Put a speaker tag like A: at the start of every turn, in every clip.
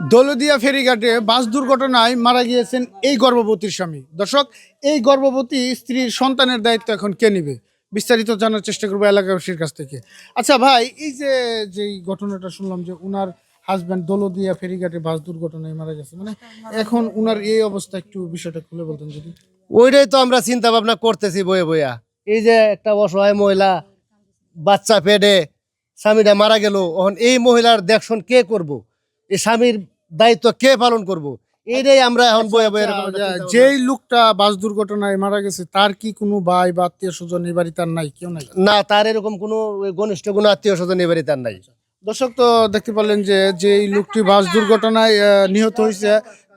A: দৌলতদিয়া ফেরিঘাটে বাস দুর্ঘটনায় মারা গিয়েছেন এই গর্ভবতীর স্বামী। দর্শক, এই গর্ভবতী স্ত্রীর সন্তানের দায়িত্ব এখন কে নেবে? বিস্তারিত জানার চেষ্টা করবো এলাকাবাসীর কাছ থেকে। আচ্ছা ভাই, এই যে যেই ঘটনাটা শুনলাম যে উনার হাজব্যান্ড দৌলতদিয়া ফেরিঘাটে বাস দুর্ঘটনায় মারা গেছে, মানে এখন উনার এই অবস্থা, একটু বিষয়টা খুলে বলতেন যদি।
B: ওইটাই তো আমরা চিন্তা ভাবনা করতেছি বয়ে বইয়া। এই যে একটা অসহায় মহিলা বাচ্চা পেটে স্বামীটা মারা গেল, এখন এই মহিলার দেখশন কে করব, এই স্বামীর দায়িত্ব কে পালন করব, এইটাই আমরা এখন বয়ে বয়ে এরকম একটা চিন্তা ভাবনা।
A: যেই লোকটা বাস দুর্ঘটনায় মারা গেছে তার কি কোনো ভাই বা আত্মীয় স্বজন এই বাড়িতে আর নাই? কেউ নাই?
B: না, তার এরকম কোনো ওই ঘনিষ্ঠ কোনো আত্মীয় স্বজন এই বাড়িতে আর নাই।
A: দর্শক, তো দেখতে পারলেন যে যেই লোকটি বাস দুর্ঘটনায় নিহত হয়েছে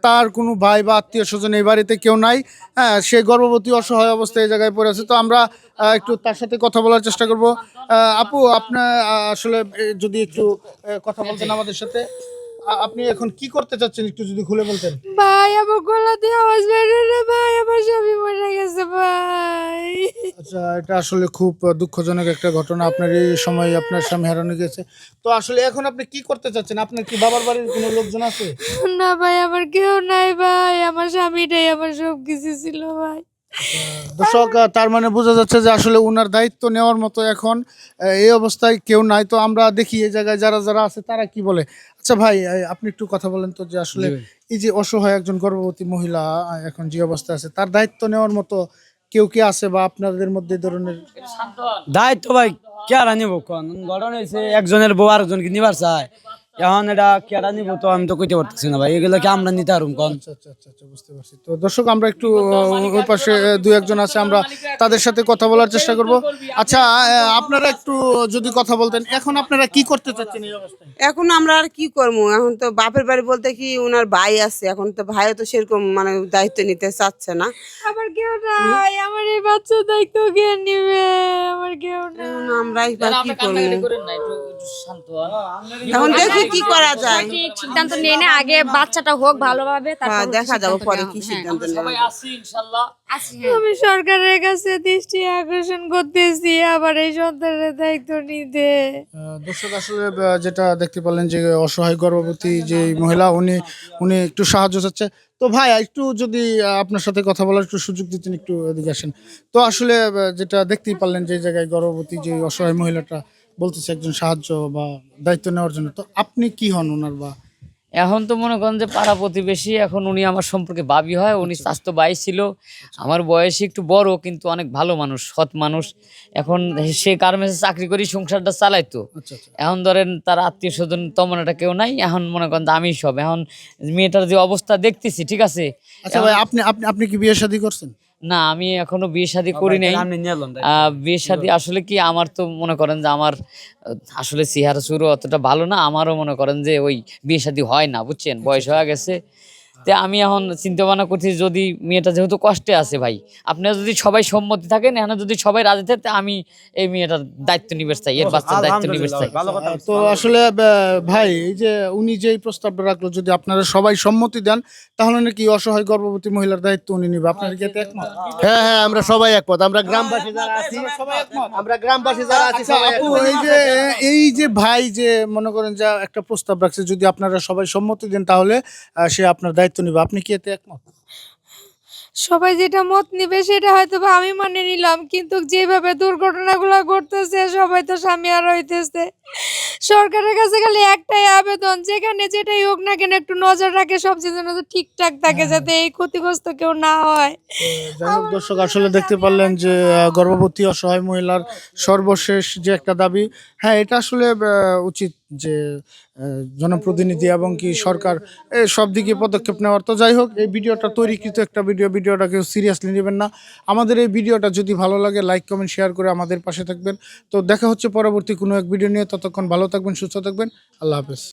A: তার কোনো ভাই বা আত্মীয় স্বজন এই বাড়িতে কেউ নাই। হ্যাঁ, সে গর্ভবতী অসহায় অবস্থায় এই জায়গায় পড়ে আছে। তো আমরা একটু তার সাথে কথা বলার চেষ্টা করব। আপু, আপনার আসলে যদি একটু কথা বলতেন আমাদের সাথে। আপনি এখন কি করতে চাচ্ছেন একটু যদি খুলে বলতেন।
C: ভাই আমার গলা দিয়ে আওয়াজ বের রে ভাই, আমার স্বামী মরে গেছে ভাই।
A: আচ্ছা, এটা আসলে খুব দুঃখজনক একটা ঘটনা। আপনার এই সময় আপনার স্বামী হারানো গেছে। তো আসলে এখন আপনি কি করতে চাচ্ছেন? আপনার কি বাবার বাড়ির কোনো লোকজন আছে?
C: না ভাই, আমার কেউ নাই ভাই, আমার স্বামীটাই আমার সব কিছু ছিল ভাই।
A: দর্শক, তার মানে বোঝা যাচ্ছে যে আসলে উনার দায়িত্ব নেওয়ার মতো এখন এই অবস্থায় কেউ নাই। তো আমরা দেখি এই জায়গায় যারা যারা আছে তারা কি বলে। আচ্ছা ভাই, আপনি একটু কথা বলেন তো যে আসলে এই যে অসহায় একজন গর্ভবতী মহিলা এখন যে অবস্থায় আছে তার দায়িত্ব নেওয়ার মতো কেউ কি আছে, বা আপনাদের মধ্যে এই ধরনের?
D: দায়িত্ব ভাই কেরা নিব, কোন ঘটনা হয়েছে একজনের বউ আরেকজনকে নিবার চায়, এখন এটা কেরা নিব তো আমি তো কইতে পারতেছি না ভাই, এগুলো কি আমরা নিতে পারুম কোন?
A: আচ্ছা আচ্ছা আচ্ছা আচ্ছা, বুঝতে পারছি। তো দর্শক, আমরা একটু ওই পাশে দু একজন আছে, আমরা তাদের সাথে কথা বলার চেষ্টা করব। আচ্ছা, আপনারা একটু যদি কথা বলতেন, এখন আপনারা কি করতে চাচ্ছেন এই অবস্থায়?
E: এখন আমরা আর কি করবো, এখন তো বাপের বাড়ি বলতে কি ওনার ভাই আছে, এখন তো ভাইও তো সেরকম মানে দায়িত্ব নিতে চাচ্ছে না।
C: আমার কেউ নাই, আমার এই বাচ্চার দায়িত্ব কে নিবে? আমার কেউ নাই।
E: এখন আমরা এবার কি করবো, এখন দেখি কি করা যায়।
F: ঠিক সিদ্ধান্ত নেই না, আগে বাচ্চাটা হোক ভালোভাবে,
E: হ্যাঁ,
F: তারপর
E: দেখা যাবে
F: সিদ্ধান্ত
E: পরে
F: নেওয়া
E: কি
F: হবে।
E: সিদ্ধান্ত নেওয়া যায়।
C: আমি সরকারের কাছে দৃষ্টি আকর্ষণ করতেছি আবার এই সন্তানের দায়িত্ব নিতে।
A: দর্শক, আসলে যেটা দেখতে পারলেন যে অসহায় গর্ভবতী যে মহিলা, উনি উনি একটু সাহায্য চাচ্ছে। তো ভাই, একটু যদি আপনার সাথে কথা বলার একটু সুযোগ দিতেন, একটু এদিকে আসেন। তো আসলে যেটা দেখতেই পারলেন যে জায়গায় গর্ভবতী যে অসহায় মহিলাটা বলতেছে একজন সাহায্য বা দায়িত্ব নেওয়ার জন্য, তো আপনি কি হন ওনার? বা
G: এখন তো মনে করেন যে পাড়া প্রতিবেশী, এখন উনি আমার সম্পর্কে ভাবি হয়, উনি স্বাস্থ্য ভাই ছিল, আমার বয়সে একটু বড়, কিন্তু অনেক ভালো মানুষ, সৎ মানুষ। এখন সে গার্মেন্টসে চাকরি করি সংসারটা চালাইতো।
A: আচ্ছা আচ্ছা।
G: এখন ধরেন তার আত্মীয় স্বজন তেমন একটা কেউ নাই, এখন মনে করেন যে আমি সব। এখন মেয়েটার যে অবস্থা দেখতেছি, ঠিক আছে।
A: আচ্ছা ভাই, আপনি আপনি আপনি কি বিয়ে শাদী করছেন?
G: না, আমি এখনো বিয়ে শাদী করি নাই।
D: আপনি নিয়ে লন
G: বিয়ে শাদী আসলে কি, আমার তো মনে করেন যে আমার আসলে চেহারা সুরও অতটা ভালো না, আমারও মনে করেন যে ওই বিয়ে শাদী হয় না, বুঝছেন, বয়স হয়ে গেছে। তো আমি এখন চিন্তা ভাবনা করছি, যদি মেয়েটা যেহেতু কষ্টে আছে ভাই, আপনারা যদি সবাই সম্মতি থাকেন, এখানে যদি সবাই রাজি থাকে, আমি এই মেয়েটার দায়িত্ব নিবে চাই, এর বাচ্চার দায়িত্ব নিবে চাই।
A: তো আসলে ভাই, এই যে উনি যে প্রস্তাবটা রাখলো, যদি আপনারা সবাই সম্মতি দেন তাহলে নাকি অসহায় গর্ভবতী মহিলার দায়িত্ব উনি নিবে। আপনারা কি এতে একমত?
B: হ্যাঁ হ্যাঁ, আমরা সবাই একমত, আমরা গ্রামবাসী যারা আছি, আমরা গ্রামবাসী যারা আছি
A: আচ্ছা
B: সবাই
A: আপু,
B: একমত।
A: এই যে ভাই যে মনে করেন যে একটা প্রস্তাব রাখছে, যদি আপনারা সবাই সম্মতি দেন তাহলে সে আপনার দায়িত্ব নিবে, আপনি কি এতে একমত?
C: সবাই যেটা মত নিবে সেটা হয়তো বা আমি মানে নিলাম, কিন্তু যেভাবে দুর্ঘটনাগুলো ঘটতেছে সবাই তো স্বামী আর হইতেছে। সরকারের কাছে খালি একটাই আবেদন, যেখানে যেটাই হোক না কেন একটু নজর রাখে, সব যেন ঠিকঠাক থাকে, যাতে এই ক্ষতিগ্রস্ত কেউ না হয়।
A: যাই হোক দর্শক, আসলে দেখতে পারলেন যে গর্ভবতী অসহায় মহিলার সর্বশেষ যে একটা দাবি, হ্যাঁ এটা আসলে উচিত যে জনপ্রতিনিধি এবং কি সরকার সব দিকে পদক্ষেপ নেওয়ার। তো যাই হোক, এই ভিডিওটা তৈরিকৃত একটা ভিডিওটা কেউ সিরিয়াসলি নেবেন না। আমাদের এই ভিডিওটা যদি ভালো লাগে, লাইক কমেন্ট শেয়ার করে আমাদের পাশে থাকবেন। তো দেখা হচ্ছে পরবর্তী কোনো এক ভিডিও নিয়ে, ততক্ষণ ভালো থাকবেন, সুস্থ থাকবেন, আল্লাহ হাফেজ।